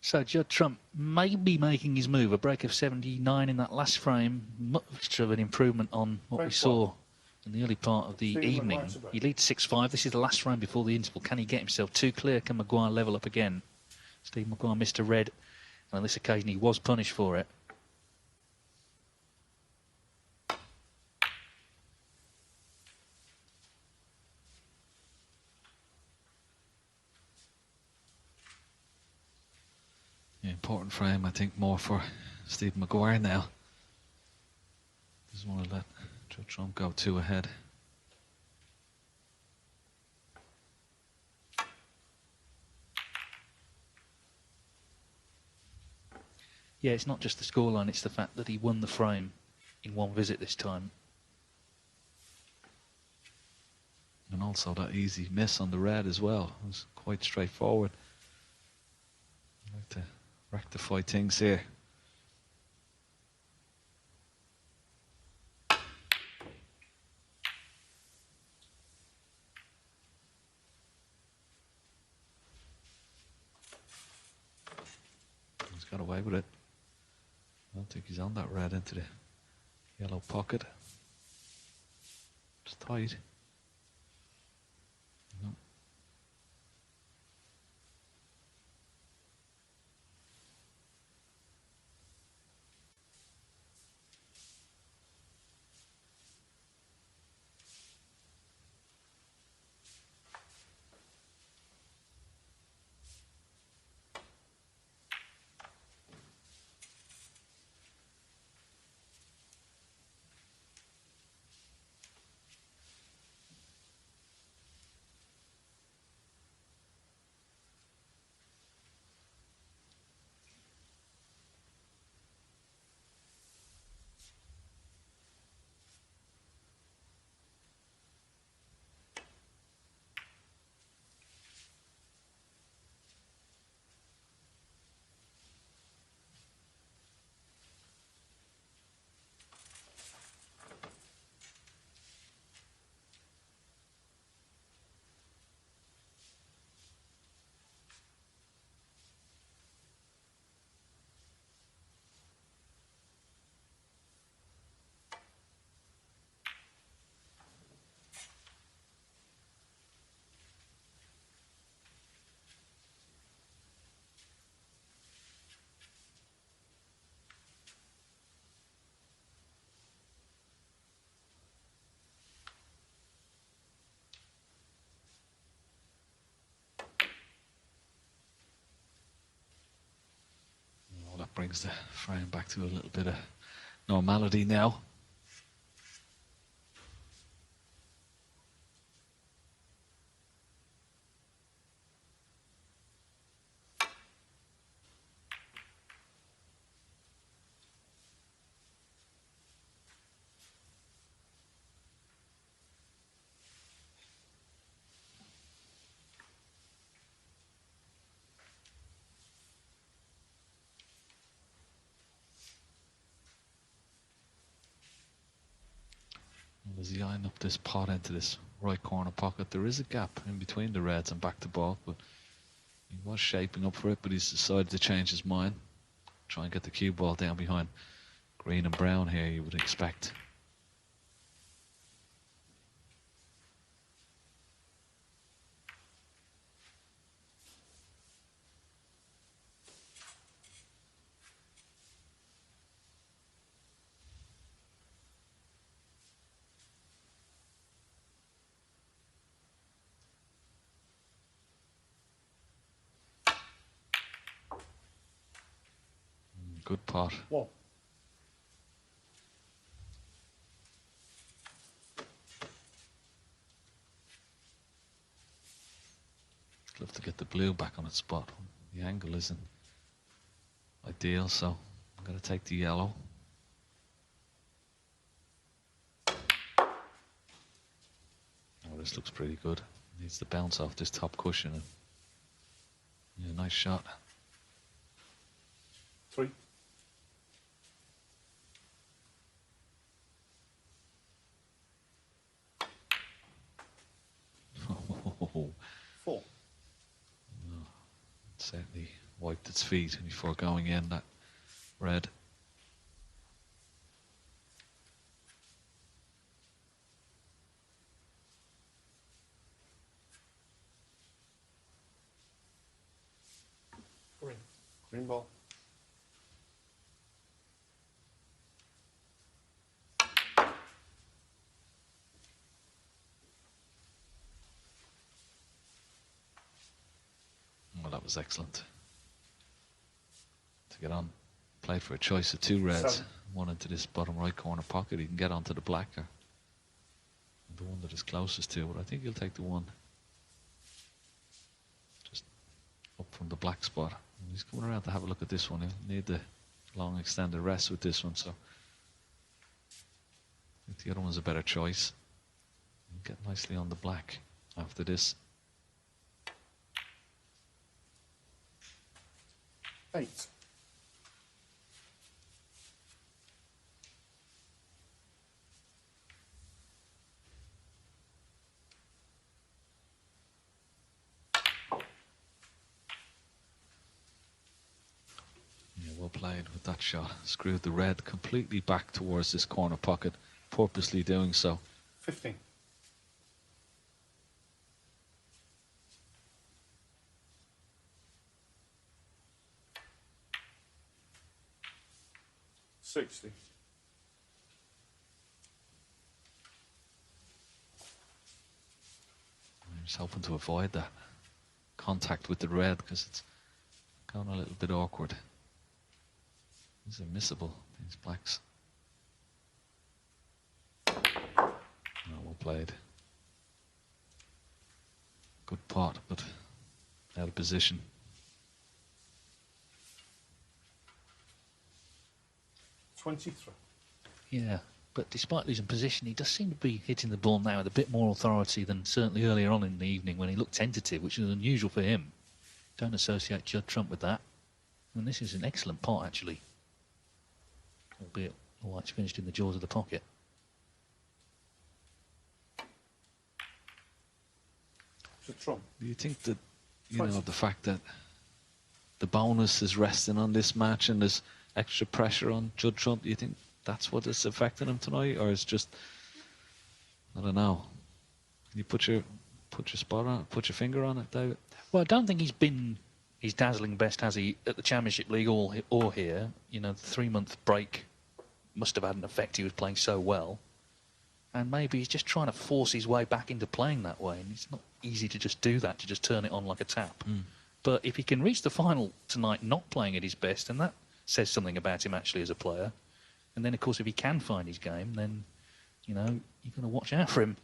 So Judd Trump may be making his move. A break of 79 in that last frame. Much of an improvement on what we saw in the early part of the evening. He leads 6-5. This is the last frame before the interval. Can he get himself too clear? Can Maguire level up again? Steve Maguire missed a red, and on this occasion he was punished for it. Yeah, important frame, I think, more for Steve Maguire now. Doesn't want to let Judd Trump go too ahead. Yeah, it's not just the scoreline, it's the fact that he won the frame in one visit this time. And also that easy miss on the red as well. It was quite straightforward. I'd like to rectify things here. He's got away with it. I don't think he's on that red into the yellow pocket. It's tight. No. That brings the frame back to a little bit of normality now. As he lined up this pot into this right corner pocket, there is a gap in between the reds and back to ball, but he was shaping up for it, but he's decided to change his mind. Try and get the cue ball down behind green and brown here, you would expect. Good pot. Whoa. Love to get the blue back on its spot. The angle isn't ideal, so I'm going to take the yellow. Oh, this looks pretty good. Needs to bounce off this top cushion. Yeah, nice shot. 3. Oh, 4. certainly wiped its feet before going in, that red. Green ball. Well, that was excellent. To get on, played for a choice of 2 reds, 1 into this bottom right corner pocket. He can get onto the black, or the one that is closest to, but I think he'll take the one just up from the black spot. And he's coming around to have a look at this one. He'll need the long extended rest with this one, so I think the other one's a better choice. He'll get nicely on the black after this. 8. Yeah, well played with that shot. Screwed the red completely back towards this corner pocket, purposely doing so. 15. $60. I'm just hoping to avoid that contact with the red because it's going a little bit awkward. These are missable, these blacks. Oh, well played. Good pot, but out of position. $23. Yeah, but despite losing position, he does seem to be hitting the ball now with a bit more authority than certainly earlier on in the evening when he looked tentative, which is unusual for him. Don't associate Judd Trump with that. And this is an excellent pot, actually. Albeit the white's finished in the jaws of the pocket. It's a trump. Do you think that, the fact that the bonus is resting on this match and there's extra pressure on Judd Trump, do you think that's what is affecting him tonight, or is just, I don't know? Can you put your spot on it, put your finger on it, David? Well, I don't think he's been his dazzling best, has he, at the Championship League or here? The 3-month break must have had an effect. He was playing so well. And maybe he's just trying to force his way back into playing that way. And it's not easy to just do that, to just turn it on like a tap. But if he can reach the final tonight not playing at his best, then that says something about him actually as a player. And then, of course, if he can find his game, then, you've got to watch out for him.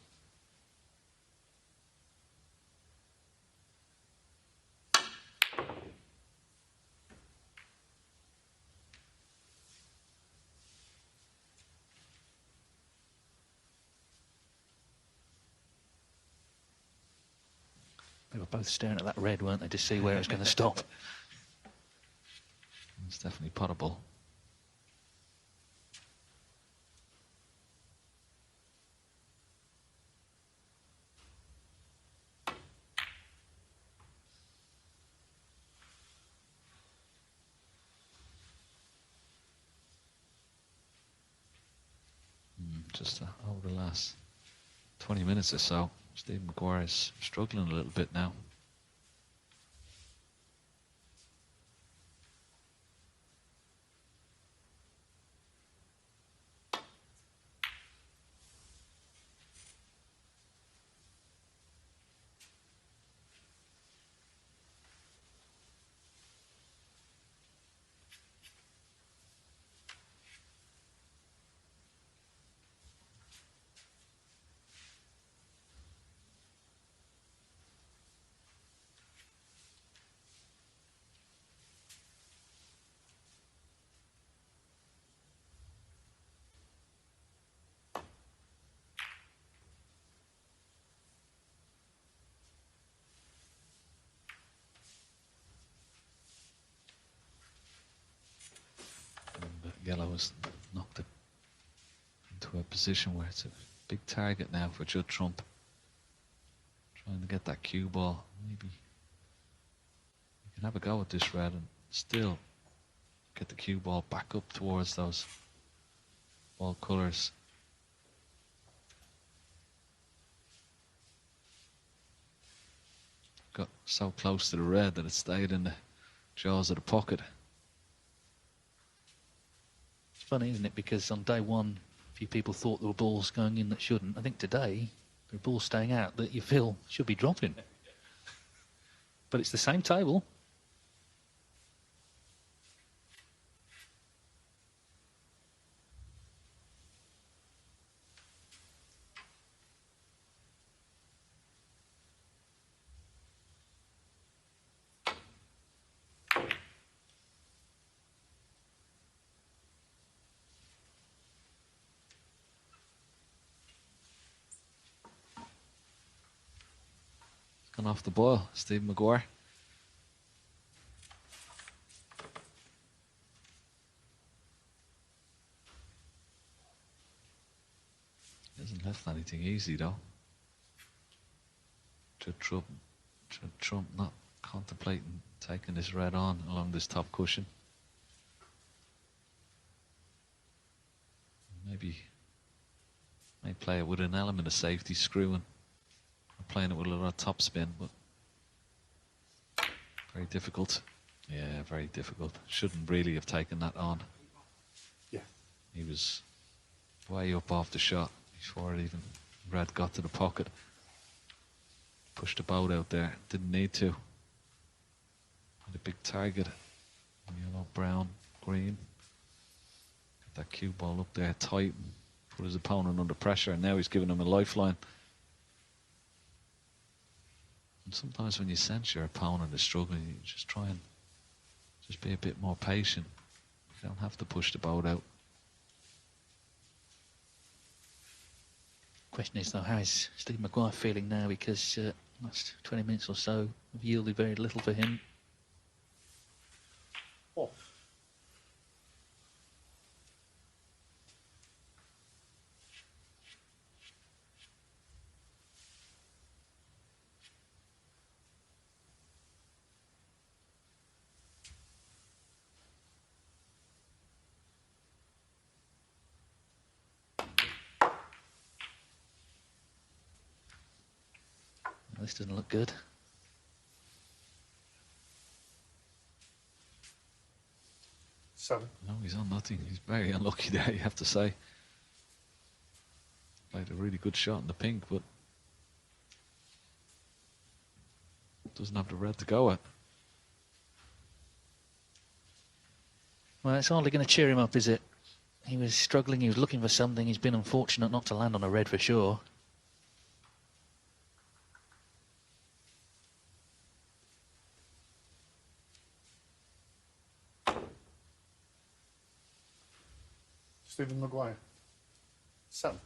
They were both staring at that red, weren't they, to see where it was going to stop. It's definitely potable. Just over the last 20 minutes or so, Steve Maguire is struggling a little bit now. Yellow has knocked it into a position where it's a big target now for Judd Trump. Trying to get that cue ball. Maybe he can have a go at this red and still get the cue ball back up towards those ball colours. Got so close to the red that it stayed in the jaws of the pocket. It's funny, isn't it? Because on day one, a few people thought there were balls going in that shouldn't. I think today, there are balls staying out that you feel should be dropping. But it's the same table. Gone off the ball, Steve Maguire. Hasn't left anything easy though. Should Trump not contemplating taking this red on along this top cushion? Maybe may play it with an element of safety, screwing. Playing it with a lot of top spin, but very difficult. Yeah, very difficult. Shouldn't really have taken that on. Yeah. He was way up off the shot before it even red got to the pocket. Pushed the boat out there. Didn't need to. Had a big target. Yellow, brown, green. Got that cue ball up there tight. Put his opponent under pressure, and now he's giving him a lifeline. And sometimes when you sense your opponent is struggling, you just try and just be a bit more patient. You don't have to push the boat out. Question is, though, how is Steve Maguire feeling now? Because last 20 minutes or so have yielded very little for him. Oh. This doesn't look good. Seven. No, he's on nothing. He's very unlucky there, you have to say. Played a really good shot in the pink, but doesn't have the red to go at. Well, it's hardly going to cheer him up, is it? He was struggling, he was looking for something. He's been unfortunate not to land on a red for sure. Stephen Maguire. 7.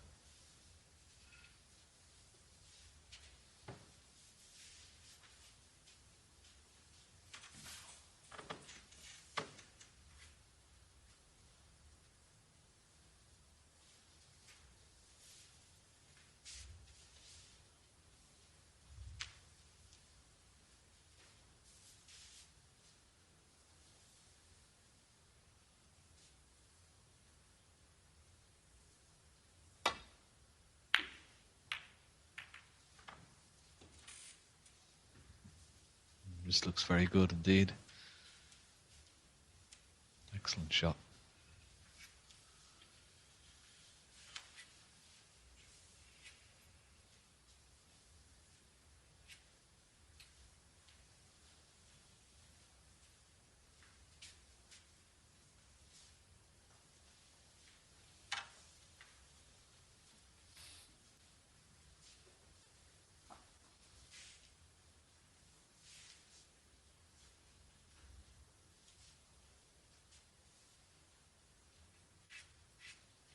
This looks very good indeed. Excellent shot.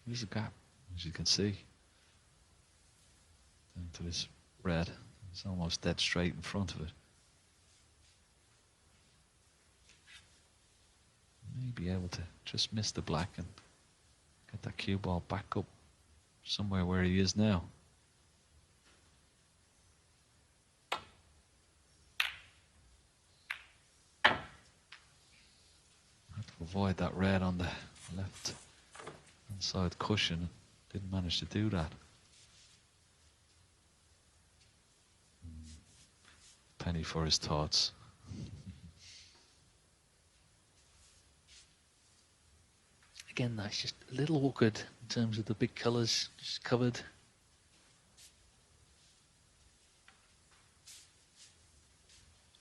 There's a gap, as you can see, down to this red. It's almost dead straight in front of it. May be able to just miss the black and get that cue ball back up somewhere where he is now. avoid that red on the left hand side cushion. Didn't manage to do that. Penny for his thoughts. Again, that's just a little awkward in terms of the big colours just covered.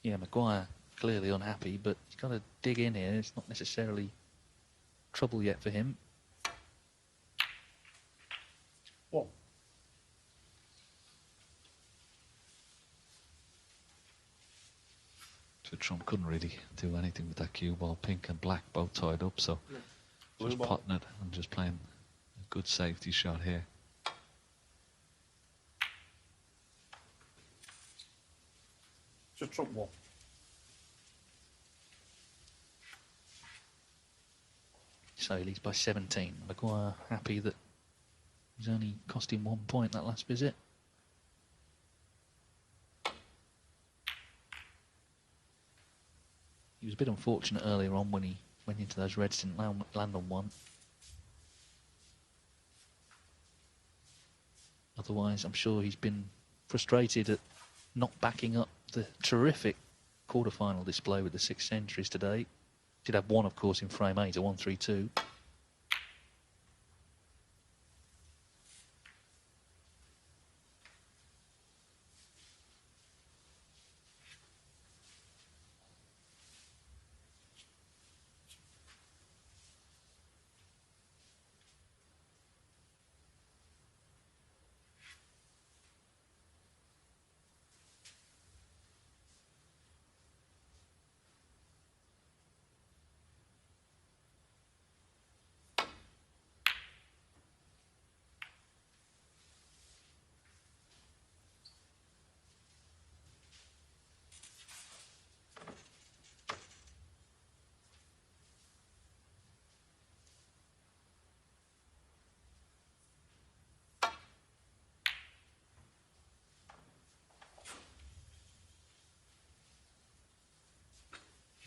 Yeah, Maguire clearly unhappy, but he's got to dig in here. It's not necessarily trouble yet for him. One. So Trump couldn't really do anything with that cue ball. Pink and black both tied up, so just potting it and just playing a good safety shot here. Just Trump one. So he leads by 17. Maguire happy that he's only cost him 1 point that last visit. He was a bit unfortunate earlier on when he went into those reds, didn't land on one. Otherwise, I'm sure he's been frustrated at not backing up the terrific quarter-final display with the 6 centuries today. Did have one, of course, in frame 8, a 1-3-2.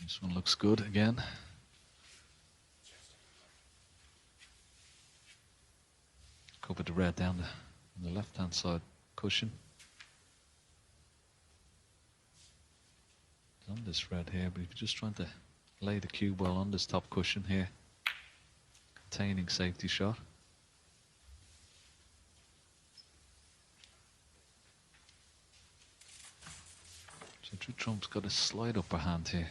This one looks good again. Covered the red down the left-hand side cushion. It's on this red here, but if you're just trying to lay the cue ball on this top cushion here, containing safety shot. So Trump's got a slight upper hand here.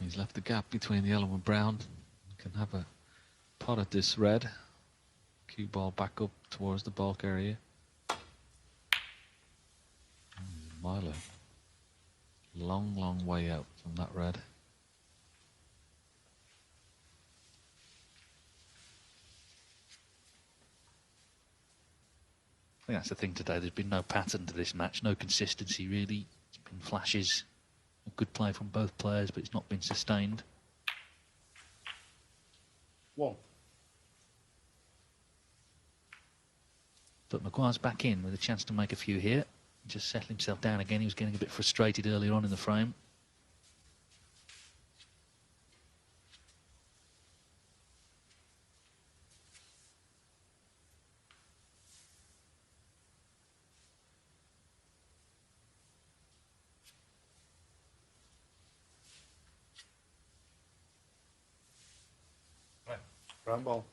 He's left the gap between the yellow and brown. Can have a pot at this red. Cue ball back up towards the bulk area. Milo. Long, long way out from that red. I think that's the thing today. There's been no pattern to this match, no consistency really. It's been flashes of good play from both players, but it's not been sustained. One. But Maguire's back in with a chance to make a few here. Just settle himself down again. He was getting a bit frustrated earlier on in the frame. Brown ball.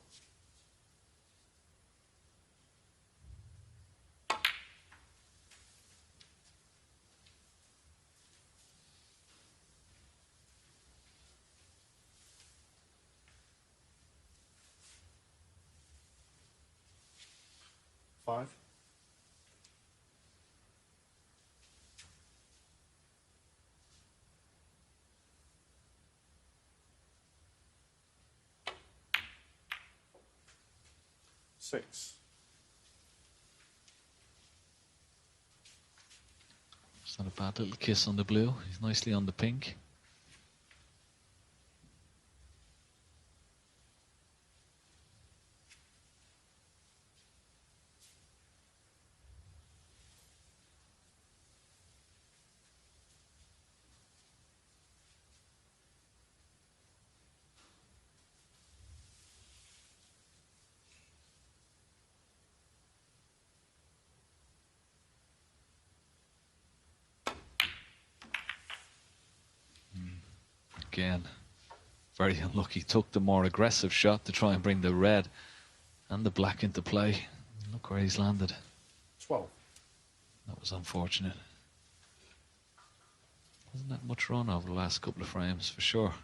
5. Six. It's not a bad little kiss on the blue. He's nicely on the pink. Again, very unlucky. Took the more aggressive shot to try and bring the red and the black into play. Look where he's landed. 12. That was unfortunate. Wasn't that much run over the last couple of frames, for sure.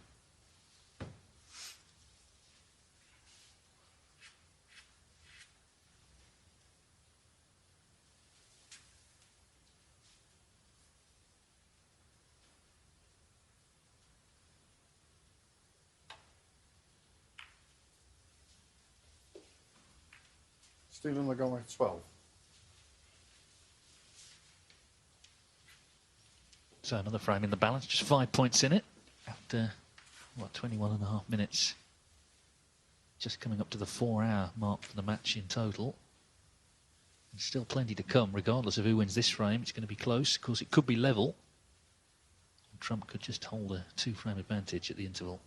Stephen Maguire, 12. So another frame in the balance, just 5 points in it after, what, 21.5 minutes. Just coming up to the 4-hour mark for the match in total. There's still plenty to come, regardless of who wins this frame. It's going to be close. Of course, it could be level. Trump could just hold a 2-frame advantage at the interval.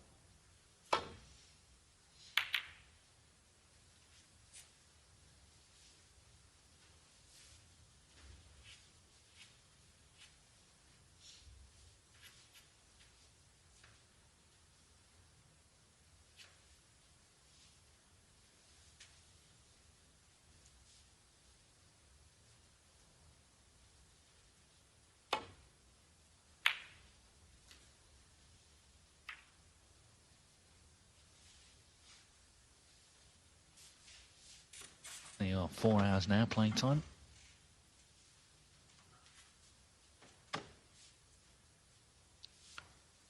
There you are, 4 hours now, playing time. I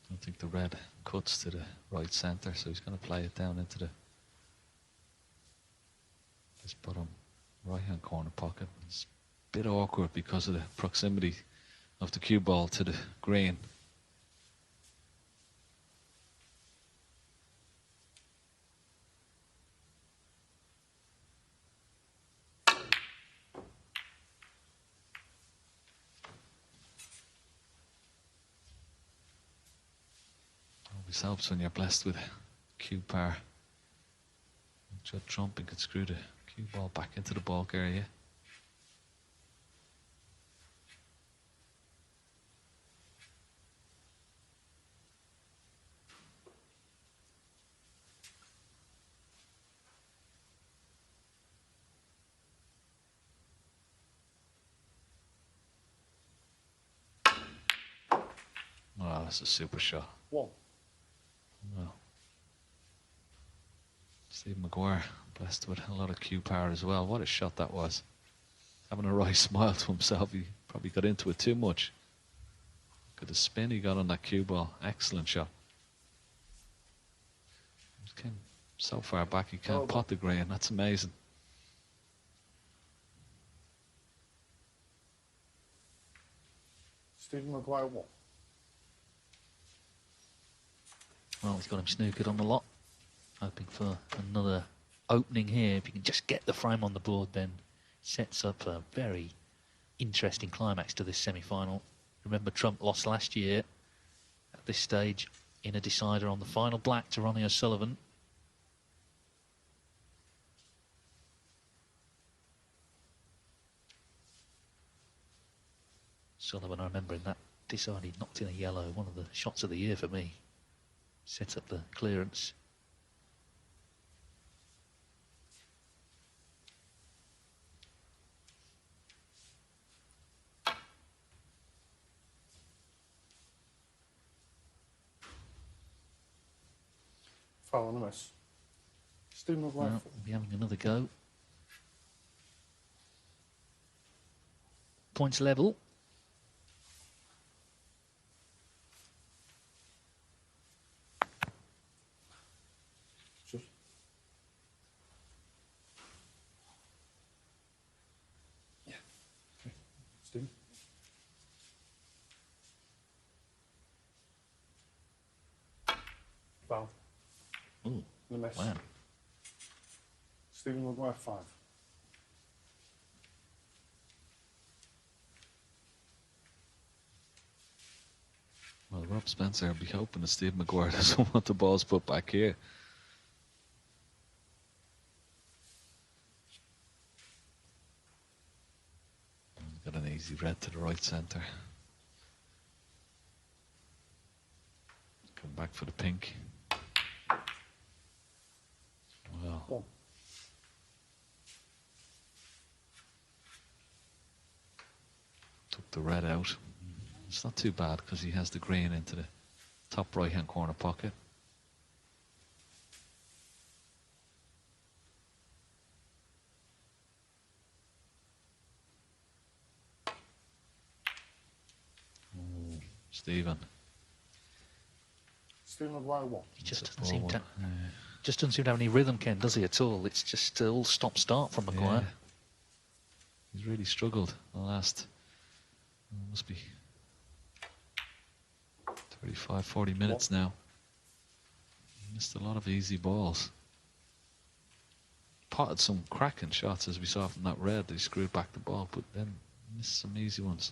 don't think the red cuts to the right centre, so he's going to play it down into this bottom right-hand corner pocket. It's a bit awkward because of the proximity of the cue ball to the green. Always helps when you're blessed with cue power. Judd Trumping could screw the cue ball back into the bulk area. Oh, that's a super shot. 1. Well, Steve Maguire blessed with a lot of cue power as well. What a shot that was. Having a right smile to himself. He probably got into it too much. Look at the spin he got on that cue ball. Excellent shot. He came so far back he can't pot the green. That's amazing. Stephen Maguire, 1. Well, he's got him snookered on the lot. Hoping for another opening here. If you can just get the frame on the board, then sets up a very interesting climax to this semi-final. Remember, Trump lost last year at this stage in a decider on the final black to Ronnie O'Sullivan. Sullivan, I remember in that decider, he knocked in a yellow, one of the shots of the year for me. Set up the clearance. Foul on the miss. Stephen Maguire, Well, we'll be having another go. Points level. Just. Yeah. Okay. Steve. Foul. Ooh, The miss. wow. Stephen Maguire 5. Well, Rob Spencer will be hoping that Steve Maguire doesn't want the balls put back here. Got an easy red to the right centre. Come back for the pink. Well. One. Took the red out. It's not too bad because he has the green into the top right hand corner pocket. Oh, Stephen. Stephen Maguire 1. He just doesn't seem to have any rhythm, Ken, does he, at all? It's just all stop-start from Maguire. Yeah. He's really struggled the last, must be 35, 40 minutes now. He missed a lot of easy balls. Potted some cracking shots, as we saw from that red. They screwed back the ball, but then missed some easy ones.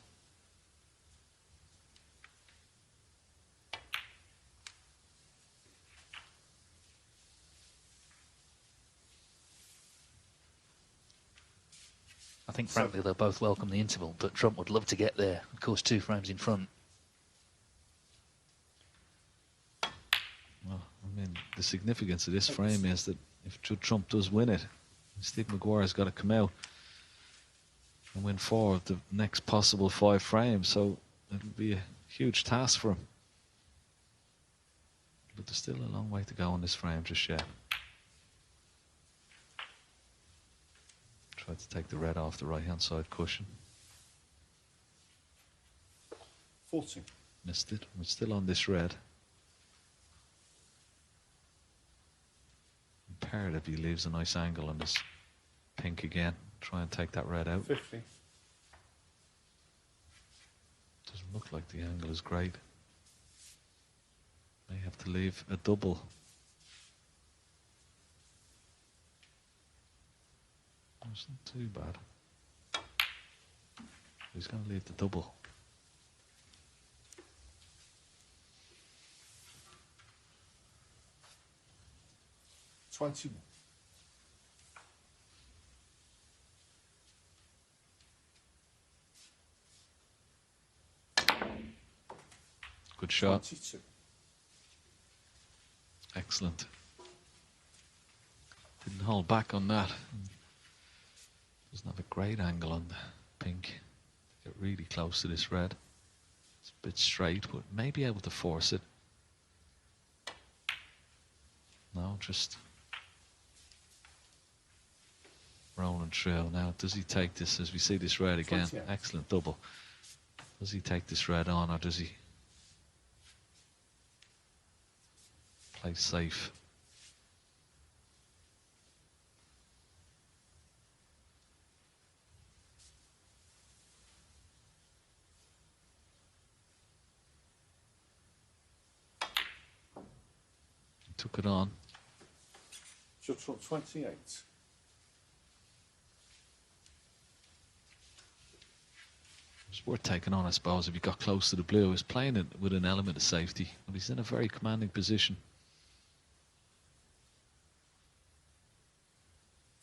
I think, frankly, they'll both welcome the interval, but Trump would love to get there. Of course, 2 frames in front. Well, I mean, the significance of this frame is that if Trump does win it, Steve Maguire's got to come out and win 4 of the next possible 5 frames, so it'll be a huge task for him. But there's still a long way to go on this frame just yet. Tried to take the red off the right-hand side cushion. 14. Missed it. We're still on this red. Imperative he leaves a nice angle on this pink again. Try and take that red out. 50. Doesn't look like the angle is great. May have to leave a double. It's not too bad. He's going to leave the double. Good shot. 22. Excellent. Didn't hold back on that. Doesn't have a great angle on the pink. Get really close to this red. It's a bit straight, but may be able to force it. No, just rolling through. Now, does he take this, as we see this red again? 28. Excellent double. Does he take this red on, or does he play safe? Took it on. Just 28. It's worth taking on, I suppose, if he got close to the blue. He's playing it with an element of safety, but he's in a very commanding position.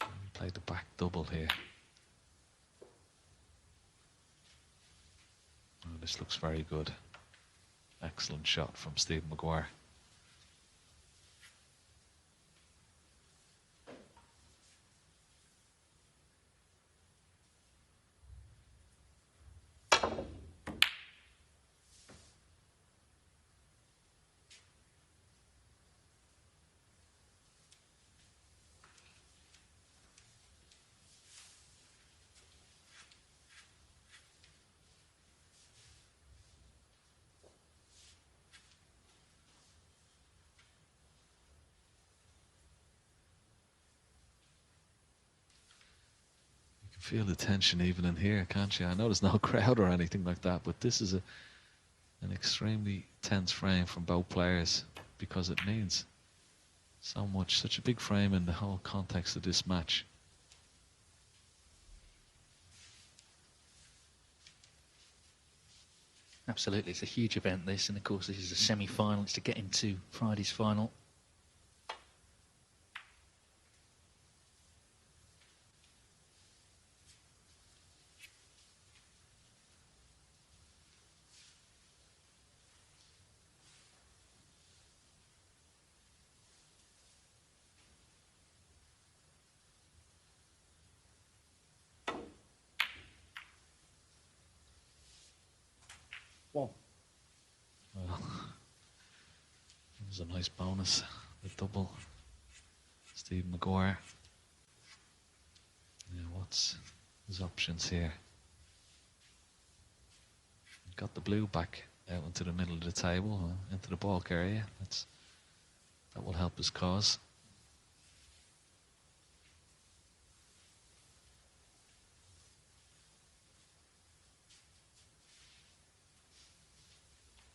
He played the back double here. Oh, this looks very good. Excellent shot from Steve Maguire. feel the tension even in here, can't you? I know there's no crowd or anything like that, but this is an extremely tense frame from both players because it means so much. Such a big frame in the whole context of this match. Absolutely, it's a huge event this, and of course this is a semi-final. It's to get into Friday's final. One. Well, it was a nice bonus, the double. Steve Maguire. Yeah, what's his options here? Got the blue back out into the middle of the table, into the balk area. That will help his cause.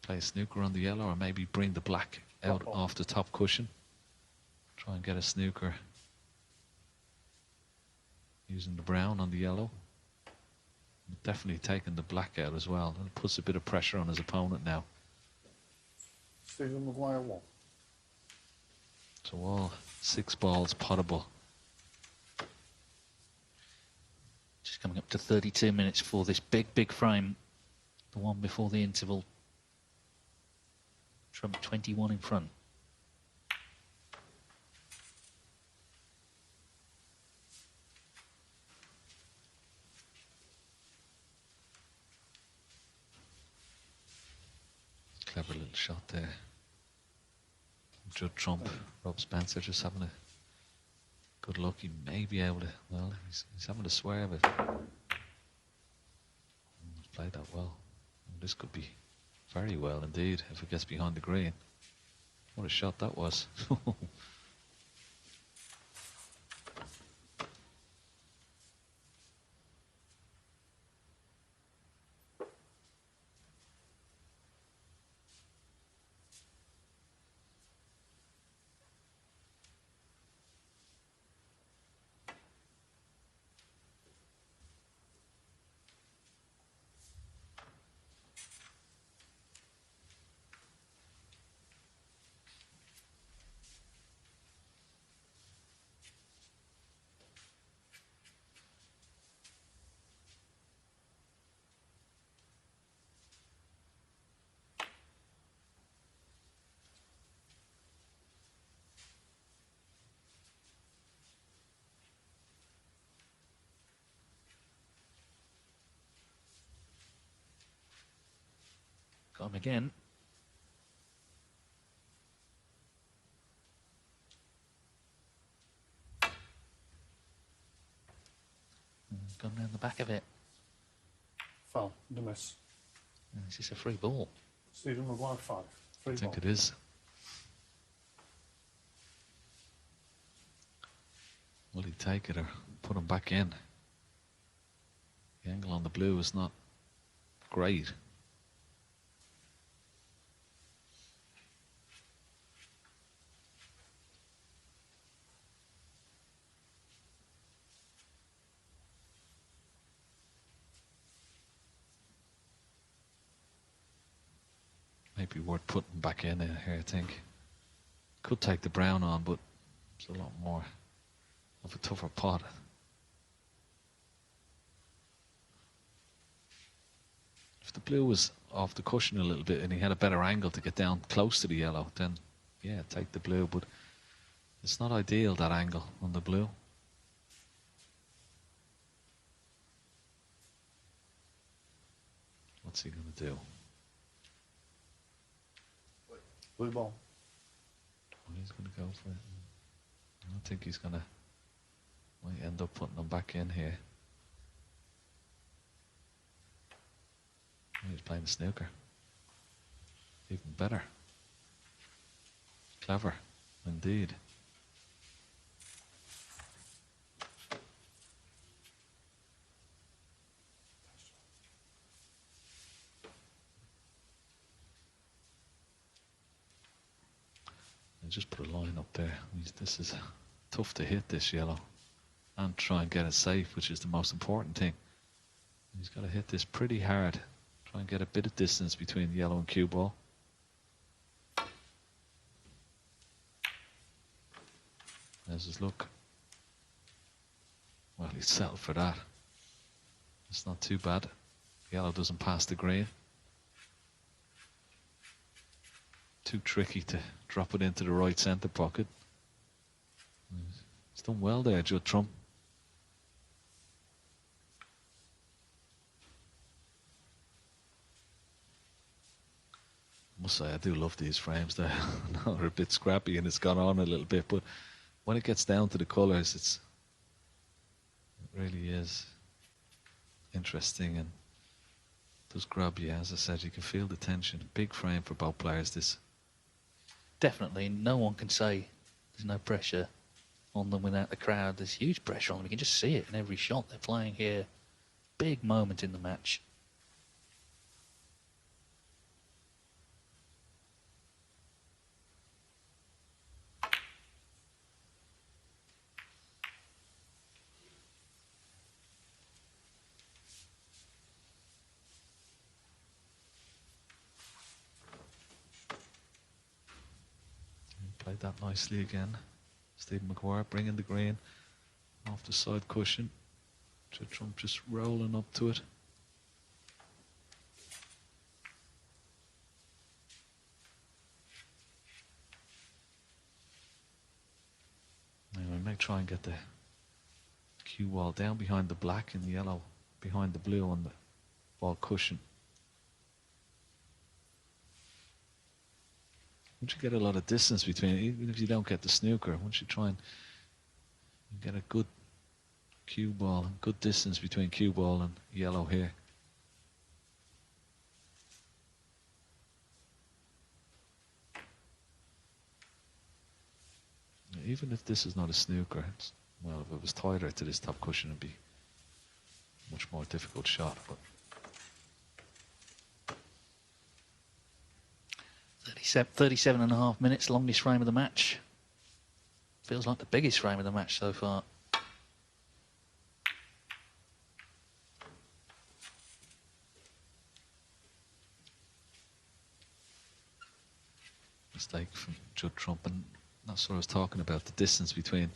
Play a snooker on the yellow, or maybe bring the black out off the top cushion. Try and get a snooker using the brown on the yellow. Definitely taking the black out as well. And it puts a bit of pressure on his opponent now. Stephen Maguire 1. So all 6 balls potable. Just coming up to 32 minutes for this big frame. The one before the interval. Trump 21 in front. Clever little shot there. Judd Trump, Rob Spencer just having a good look. He may be able to, well, he's having to swear, but he's played that well. And this could be very well indeed if it gets behind the green. What a shot that was. Got him again. Gone down the back of it. Foul. The miss. This is a free ball. Stephen Maguire 5. Free I think ball. it is. Will he take it or put him back in? The angle on the blue is not great. Maybe worth putting back in here, I think. Could take the brown on, but it's a lot more of a tougher pot. If the blue was off the cushion a little bit and he had a better angle to get down close to the yellow, then yeah, take the blue, but it's not ideal, that angle on the blue. What's he going to do? Blue ball. Well, he's going to go for it. I don't think he's going to. Might end up putting them back in here. Oh, he's playing snooker. Even better. Clever, indeed. just put a line up there. This is tough to hit, this yellow, and try and get it safe, which is the most important thing. He's got to hit this pretty hard. Try and get a bit of distance between the yellow and cue ball. There's his look. Well, he's settled for that. It's not too bad. Yellow doesn't pass the green. Too tricky to drop it into the right centre pocket. He's done well there, Judd Trump. I must say, I do love these frames. They're a bit scrappy and it's gone on a little bit, but when it gets down to the colours, it really is interesting and does grab you. As I said, you can feel the tension. Big frame for both players, this. Definitely, no one can say there's no pressure on them without the crowd. There's huge pressure on them. You can just see it in every shot they're playing here. Big moment in the match. Played that nicely again. Stephen Maguire bringing the green off the side cushion. Judd Trump just rolling up to it. Now we may try and get the cue ball down behind the black and the yellow, behind the blue on the ball cushion. Once you get a lot of distance between it, even if you don't get the snooker, once you try and get a good cue ball and good distance between cue ball and yellow here. Even if this is not a snooker, well, if it was tighter to this top cushion, it'd be a much more difficult shot. But 37 and a half minutes, longest frame of the match. Feels like the biggest frame of the match so far. Mistake from Judd Trump, and that's what I was talking about, the distance between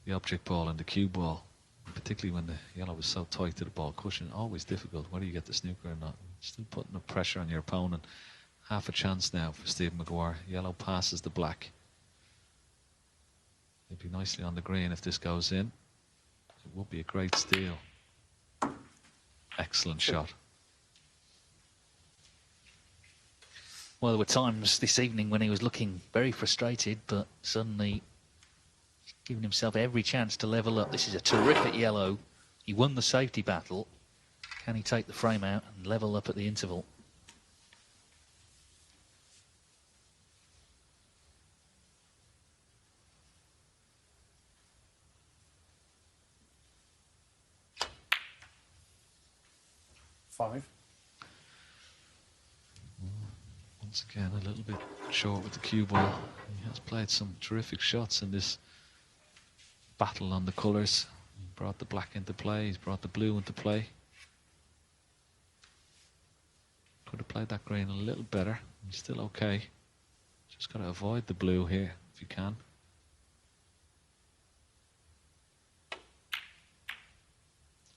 the object ball and the cue ball, and particularly when the yellow was so tight to the ball cushion. Always difficult, whether you get the snooker or not. Still putting the pressure on your opponent. Half a chance now for Stephen Maguire. Yellow passes the black. It'd be nicely on the green if this goes in. It would be a great steal. Excellent shot. Well, there were times this evening when he was looking very frustrated, but suddenly giving himself every chance to level up. This is a terrific yellow. He won the safety battle. Can he take the frame out and level up at the interval? Five. Once again, a little bit short with the cue ball. He has played some terrific shots in this battle on the colours. He brought the black into play, he's brought the blue into play. Could have played that green a little better. He's still okay. Just got to avoid the blue here if you can.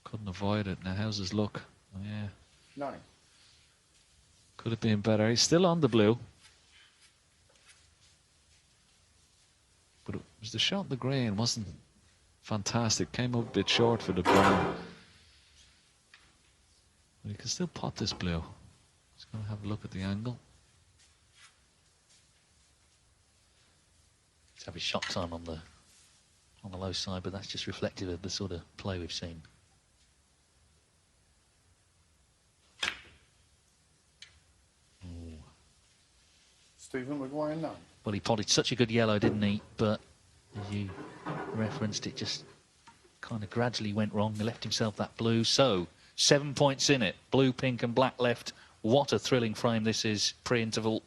Couldn't avoid it. Now how's his luck? Oh, yeah. 9. Could have been better. He's still on the blue. But it was the shot in the green wasn't fantastic. Came up a bit short for the brown. But he can still pot this blue. He's going to have a look at the angle. He's having shot time on the low side, but that's just reflective of the sort of play we've seen. Stephen Maguire 9. Well, he potted such a good yellow, didn't he? But as you referenced, it just kind of gradually went wrong. He left himself that blue. So 7 points in it. Blue, pink and black left. What a thrilling frame this is pre-interval.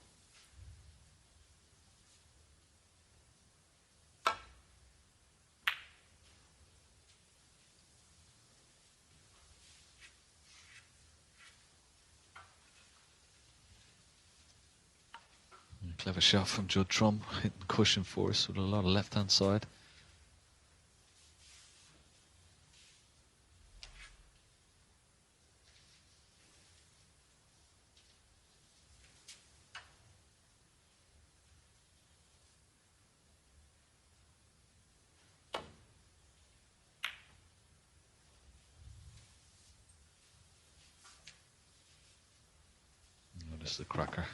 Clever shot from Judd Trump, hitting cushion force with a lot of left-hand side. Notice the cracker.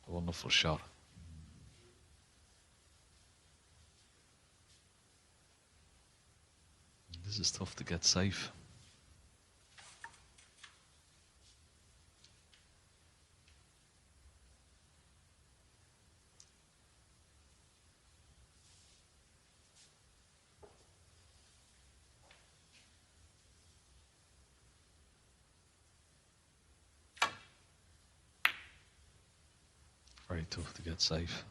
A wonderful shot. This is tough to get safe. Very tough to get safe.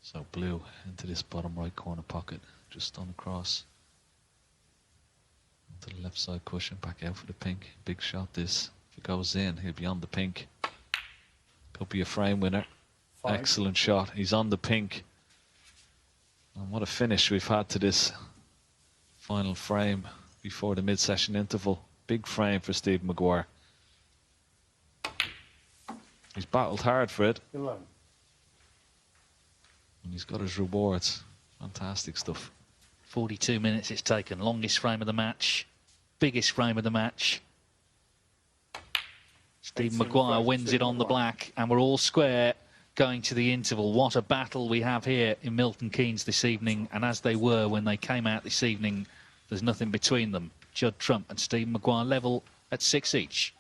So blue into this bottom right corner pocket, just on across. To the left side cushion, back out for the pink. Big shot this. If it goes in, he'll be on the pink. Could be a frame winner. 5. Excellent shot. He's on the pink. And what a finish we've had to this final frame before the mid-session interval. Big frame for Steve Maguire. He's battled hard for it. 11. And he's got his rewards. Fantastic stuff. 42 minutes it's taken. Longest frame of the match. Biggest frame of the match. Steve Maguire wins it on the black, and we're all square going to the interval. What a battle we have here in Milton Keynes this evening, and as they were when they came out this evening, there's nothing between them. Judd Trump and Steve Maguire level at 6 each.